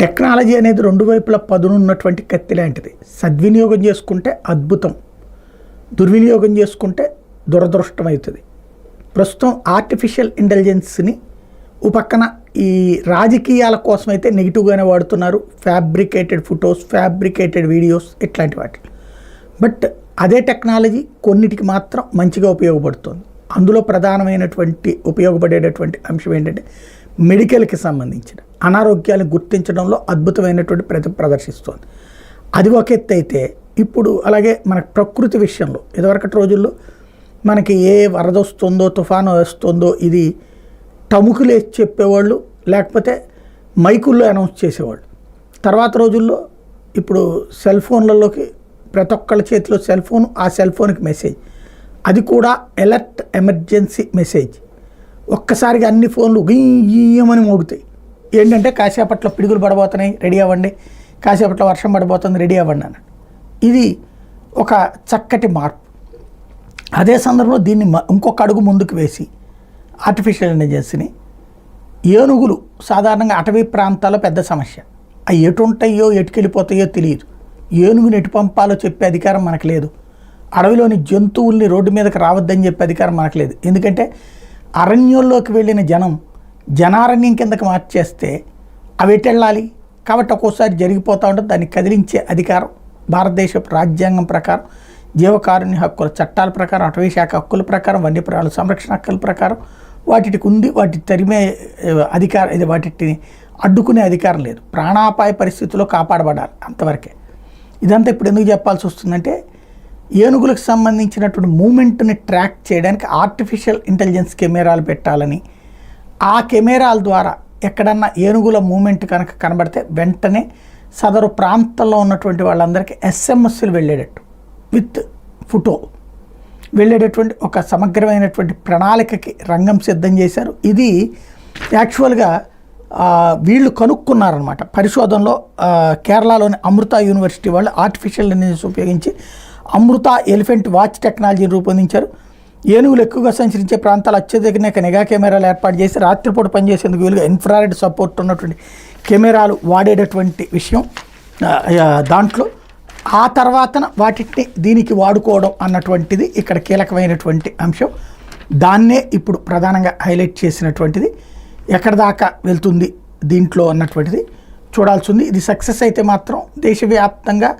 Technology అనేది రెండు వైపులా పదునున్నటువంటి కత్తి లాంటిది. సద్వినియోగం చేసుకుంటే అద్భుతం, దుర్వినియోగం చేసుకుంటే దురదృష్టం అవుతుంది. ప్రస్తుతం ఆర్టిఫిషియల్ ఇంటెలిజెన్స్ని ఓ పక్కన ఈ రాజకీయాల కోసం అయితే నెగిటివ్గానే వాడుతున్నారు, ఫ్యాబ్రికేటెడ్ ఫొటోస్, ఫ్యాబ్రికేటెడ్ వీడియోస్, ఇట్లాంటి వాటి. బట్ అదే టెక్నాలజీ కొన్నిటికి మాత్రం మంచిగా ఉపయోగపడుతుంది. అందులో ప్రధానమైనటువంటి ఉపయోగపడేటటువంటి అంశం ఏంటంటే మెడికల్కి సంబంధించిన అనారోగ్యాలను గుర్తించడంలో అద్భుతమైనటువంటి ప్రతిభ ప్రదర్శిస్తోంది. అది ఒక ఎత్తు అయితే, ఇప్పుడు అలాగే మన ప్రకృతి విషయంలో ఇదివరకటి రోజుల్లో మనకి ఏ వరద వస్తుందో, తుఫాను వస్తుందో ఇది టముకులు వేసి చెప్పేవాళ్ళు, లేకపోతే మైకుల్లో అనౌన్స్ చేసేవాళ్ళు. తర్వాత రోజుల్లో ఇప్పుడు సెల్ ఫోన్లలోకి ప్రతి ఒక్కళ్ళ చేతిలో సెల్ ఫోన్, ఆ సెల్ ఫోన్కి మెసేజ్, అది కూడా అలర్ట్ ఎమర్జెన్సీ మెసేజ్. ఒక్కసారిగా అన్ని ఫోన్లు గీయమని మోగుతాయి. ఏంటంటే కాసేపట్లో పిడుగులు పడబోతున్నాయి, రెడీ అవ్వండి, కాసేపట్లో వర్షం పడబోతుంది, రెడీ అవ్వండి అని. ఇది ఒక చక్కటి మార్పు. అదే సందర్భంలో దీన్ని ఇంకొక అడుగు ముందుకు వేసి ఆర్టిఫిషియల్ ఇంటెలిజెన్స్ని, ఏనుగులు సాధారణంగా అటవీ ప్రాంతాల్లో పెద్ద సమస్య. అవి ఎటు ఉంటాయో ఎటుకెళ్ళిపోతాయో తెలియదు. ఏనుగుని ఎటు పంపాలో చెప్పే అధికారం మనకు లేదు. అడవిలోని జంతువుల్ని రోడ్డు మీదకి రావద్దని చెప్పే అధికారం మనకు లేదు. ఎందుకంటే అరణ్యంలోకి వెళ్ళిన జనారణ్యం కిందకి మార్చేస్తే అవి ఎటు వెళ్ళాలి. కాబట్టి ఒక్కోసారి జరిగిపోతూ ఉంటుంది. దాన్ని కదిలించే అధికారం భారతదేశపు రాజ్యాంగం ప్రకారం, జీవకారుణ్య హక్కుల చట్టాల ప్రకారం, అటవీ శాఖ హక్కుల ప్రకారం, వన్యప్రాణుల సంరక్షణ హక్కుల ప్రకారం వాటికి ఉంది. వాటి తరిమే అధికారం, ఇది వాటిని అడ్డుకునే అధికారం లేదు. ప్రాణాపాయ పరిస్థితుల్లో కాపాడబడాలి, అంతవరకే. ఇదంతా ఇప్పుడు ఎందుకు చెప్పాల్సి వస్తుందంటే, ఏనుగులకు సంబంధించినటువంటి మూమెంట్ని ట్రాక్ చేయడానికి ఆర్టిఫిషియల్ ఇంటెలిజెన్స్ కెమెరాలు పెట్టాలని, ఆ కెమెరాల ద్వారా ఎక్కడన్నా ఏనుగుల మూమెంట్ కనుక కనబడితే వెంటనే సదరు ప్రాంతంలో ఉన్నటువంటి వాళ్ళందరికీ ఎస్ఎంఎస్లు వెళ్ళేటట్టు విత్ ఫోటో వెళ్ళేటటువంటి ఒక సమగ్రమైనటువంటి ప్రణాళికకి రంగం సిద్ధం చేశారు. ఇది యాక్చువల్గా వీళ్ళు కనుక్కున్నారనమాట. పరిశోధనలో కేరళలోని అమృత యూనివర్సిటీ వాళ్ళు ఆర్టిఫిషియల్ ఇంటెలిజెన్స్ ఉపయోగించి అమృత ఎలిఫెంట్ వాచ్ టెక్నాలజీని రూపొందించారు. ఏనుగులు ఎక్కువగా సంచరించే ప్రాంతాలు అత్యధిక నిఘా కెమెరాలు ఏర్పాటు చేసి రాత్రిపూట పనిచేసేందుకు వీలుగా ఇన్ఫ్రారెడ్ సపోర్ట్ ఉన్నటువంటి కెమెరాలు వాడేటటువంటి విషయం దాంట్లో. ఆ తర్వాతన వాటిని దీనికి వాడుకోవడం అన్నటువంటిది ఇక్కడ కీలకమైనటువంటి అంశం. దాన్నే ఇప్పుడు ప్రధానంగా హైలైట్ చేసినటువంటిది. ఎక్కడ దాకా వెళ్తుంది దీంట్లో అన్నటువంటిది చూడాల్సి ఉంది. ఇది సక్సెస్ అయితే మాత్రం దేశవ్యాప్తంగా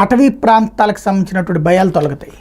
అటవీ ప్రాంతాలకు సంబంధించినటువంటి భయాలు తొలగుతాయి.